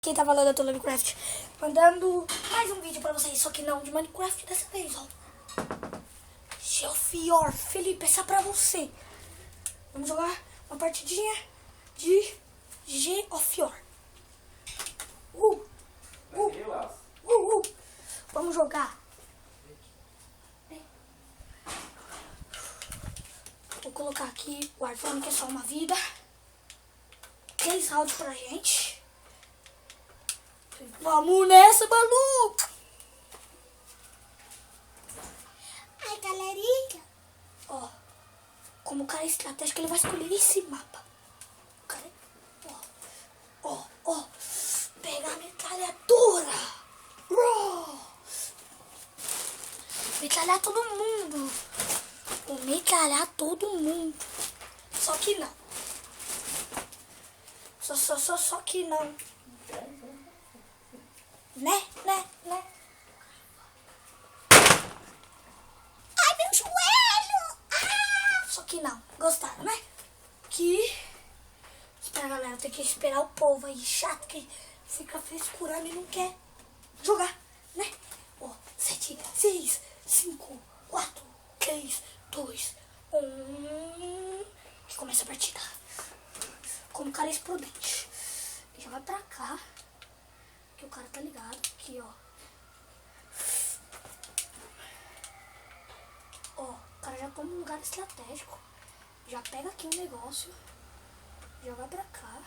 quem tá falando é do Minecraft. Mandando mais um vídeo pra vocês, só que não de Minecraft dessa vez, ó. Geofior, Felipe, essa é pra você. Vamos jogar uma partidinha de Geofior. Vamos jogar. Vou colocar aqui o Arfone, que é só uma vida. 3 rounds pra gente. Vamos nessa, maluco! Ai, galerinha. Ó, como o cara é estratégico, ele vai escolher esse mapa. O cara, ó, pega a metralhadora. Metralhar todo mundo. Vou metralhar todo mundo. Só que não. Só que não. Né? Ai, meu joelho. Só que não. Gostaram, né? Que... Espera, galera. Tem que esperar o povo aí. Chato que fica frescurando e não quer jogar, né? Ó, 7, 6, 5, 4, 3, 2, 1. Que começa a partida. Como o cara é explodente. Já vai pra cá. Que o cara tá ligado. Aqui, ó. Ó, o cara já toma um lugar estratégico. Já pega aqui um negócio. Já vai pra cá.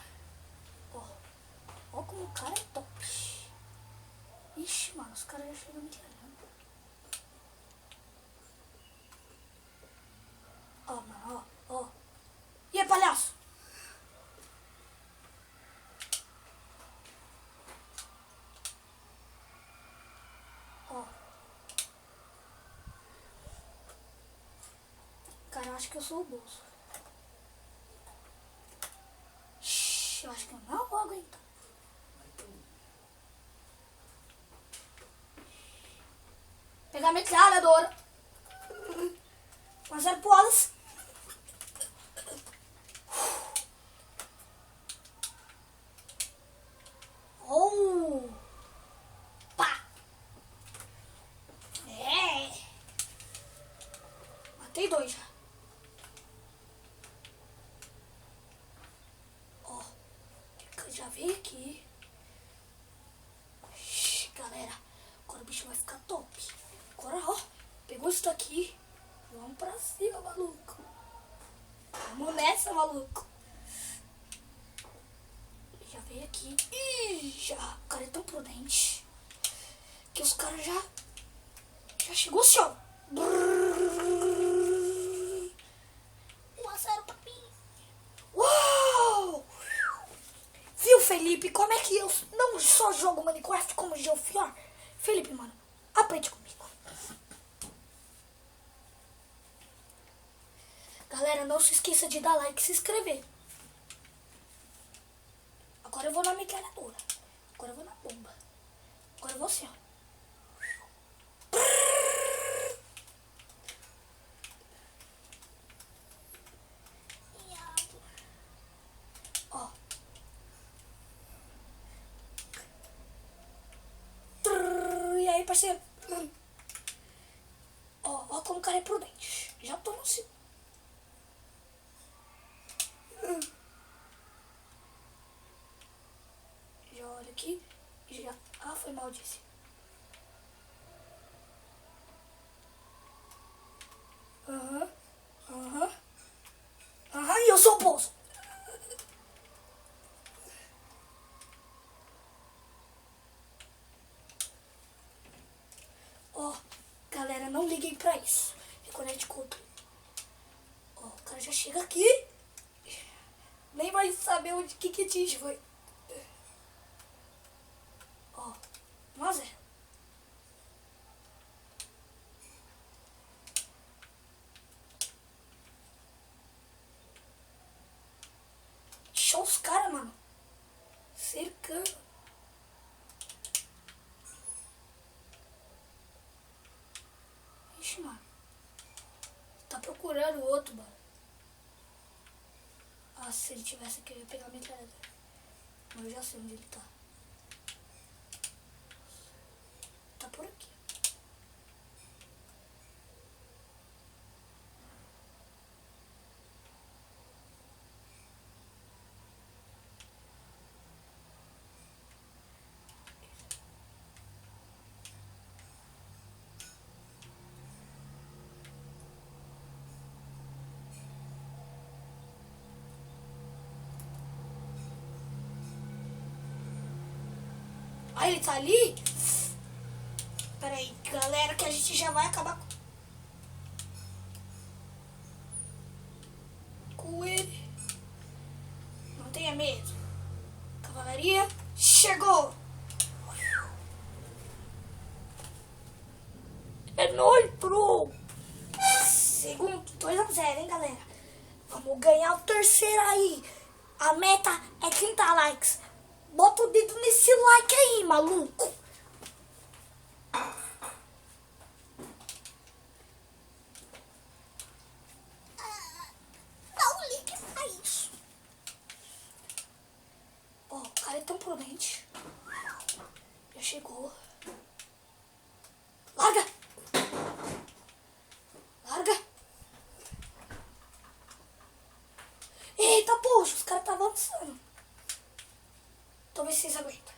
Ó como o cara é top. Ixi, mano, os caras já chegam me tirando. Ó, mano, ó. E aí, palhaço? Ó. Cara, eu acho que eu sou o bolso. Ixi, eu acho que eu não vou aguentar. Pegar a metralhadora. 1-0 pro Wallace. Oh! Pá! É! Matei 2 já. Ó, já veio aqui. Galera, agora o bicho vai ficar top. Agora, ó, pegou isso daqui. Vamos pra cima, maluco. Vamos nessa, maluco. Já veio aqui. Ih, já. O cara é tão prudente que os caras já chegou assim, ó. 1-0 pra mim. Uau! Viu, Felipe? Como é que eu não só jogo Minecraft como Geofior? Felipe, mano, aprende comigo. Galera, não se esqueça de dar like e se inscrever. Agora eu vou na metralhadora. Agora eu vou na bomba. Agora eu vou assim, ó. Ó. E aí, parceiro? Ó como o cara é prudente. Já tô no cima. Já olha aqui. Já... Ah, foi mal, disse. Aham, e eu sou o bolso. Ó, galera, não liguem pra isso. Reconecte contra. Ó, o cara já chega aqui. Nem vai saber onde que atinge foi. Ó, 1-0. Deixou os caras, mano. Cercando. Ixi, mano. Tá procurando o outro, mano. Ah, se ele tivesse aqui, eu ia pegar a metralhadora. Mas eu já sei onde ele tá. Ah, ele tá ali? Pera aí, galera, que a gente já vai acabar com ele. Não tenha medo. Cavalaria chegou. É nóis, bro. Segundo, 2-0, hein, galera. Vamos ganhar o terceiro aí. A meta é 30 likes. Bota o dedo nesse like aí, maluco. Não ligue pra isso. Ó, o cara é tão prudente. Já chegou. Larga. Larga. Eita, poxa, os caras tá avançando. Talvez vocês aguentam.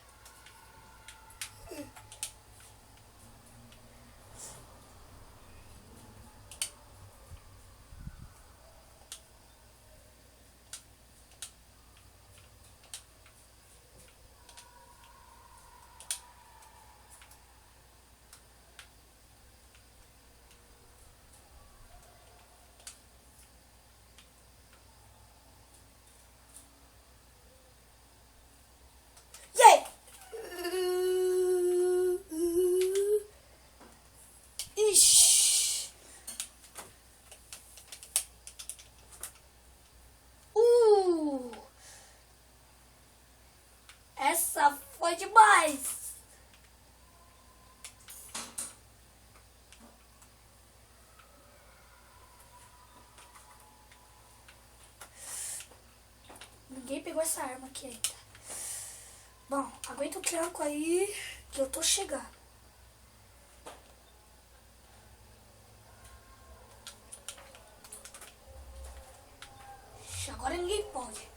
E aí? Ixi. Essa foi demais. Ninguém pegou essa arma aqui ainda. Bom, aguenta o tranco aí que eu tô chegando. Agora ninguém pode.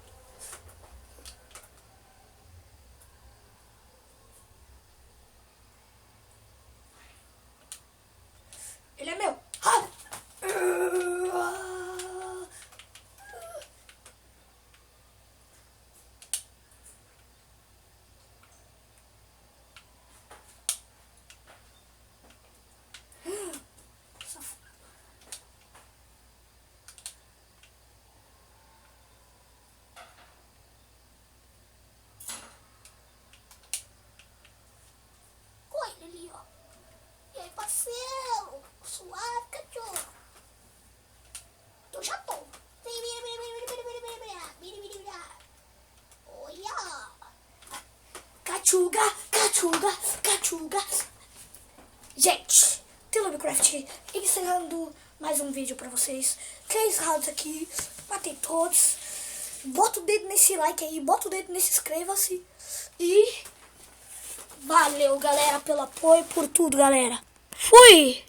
Ele é meu. Ah! Olha ali, ó. E aí, parceiro? Suave, cachorro. Eu já tô. Olha. Cachuga, cachuga, cachuga. Gente, TheLobbyCraft encerrando mais um vídeo pra vocês. 3 rounds aqui, matei todos. Bota o dedo nesse like aí, bota o dedo nesse inscreva-se. E valeu, galera, pelo apoio, por tudo, galera. Fui!